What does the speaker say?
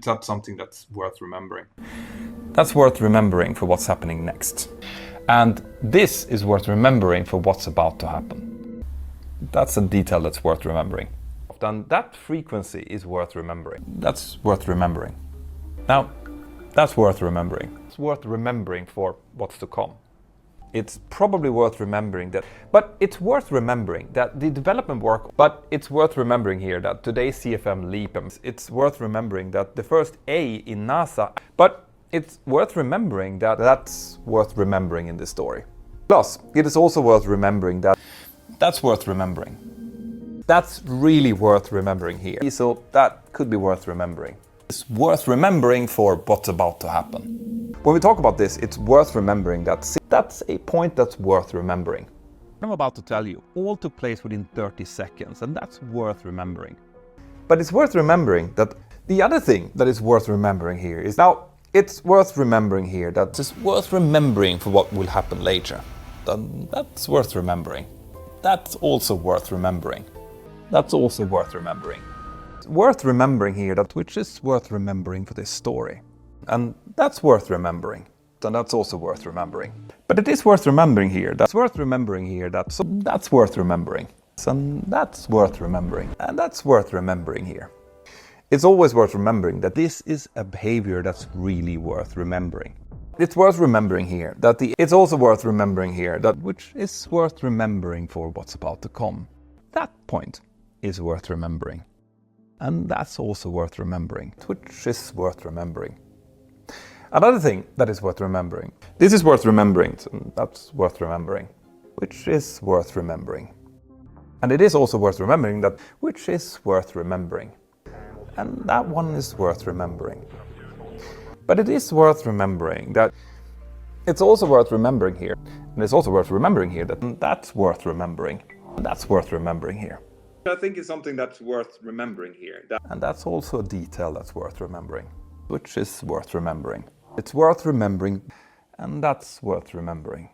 That's something that's worth remembering. That's worth remembering for what's happening next. And this is worth remembering for what's about to happen. That's a detail that's worth remembering. Then that frequency is worth remembering. That's worth remembering. Now, that's worth remembering. It's worth remembering for what's to come. It's probably worth remembering that, but it's worth remembering that the development work, but it's worth remembering here that today's CFM leap, it's worth remembering that the first A in NASA, but it's worth remembering that that's worth remembering in this story. Plus, it is also worth remembering that that's worth remembering. That's really worth remembering here. So that could be worth remembering. It's worth remembering for what's about to happen. When we talk about this, it's worth remembering that that's a point that's worth remembering. What I'm about to tell you all took place within 30 seconds, and that's worth remembering. But it's worth remembering that the other thing that is worth remembering here is now it's worth remembering here that it's worth remembering for what will happen later. Then that's worth remembering. That's also worth remembering. That's also worth remembering. It's worth remembering here that which is worth remembering for this story. And that's worth remembering. And that's also worth remembering. But it is worth remembering here. That's worth remembering here. So that's worth remembering. And that's worth remembering. And that's worth remembering here. It's always worth remembering that this is a behavior that's really worth remembering. It's worth remembering here that it's also worth remembering here that which is worth remembering for what's about to come. That point is worth remembering. And that's also worth remembering, which is worth remembering. Another thing that is worth remembering. This is worth remembering, so that's worth remembering, which is worth remembering. And it is also worth remembering that which is worth remembering. And that one is worth remembering. But it is worth remembering that it's also worth remembering here. And it's also worth remembering here that that's worth remembering. And that's worth remembering here. I think it's something that's worth remembering here. And that's also a detail that's worth remembering, which is worth remembering. It's worth remembering, and that's worth remembering.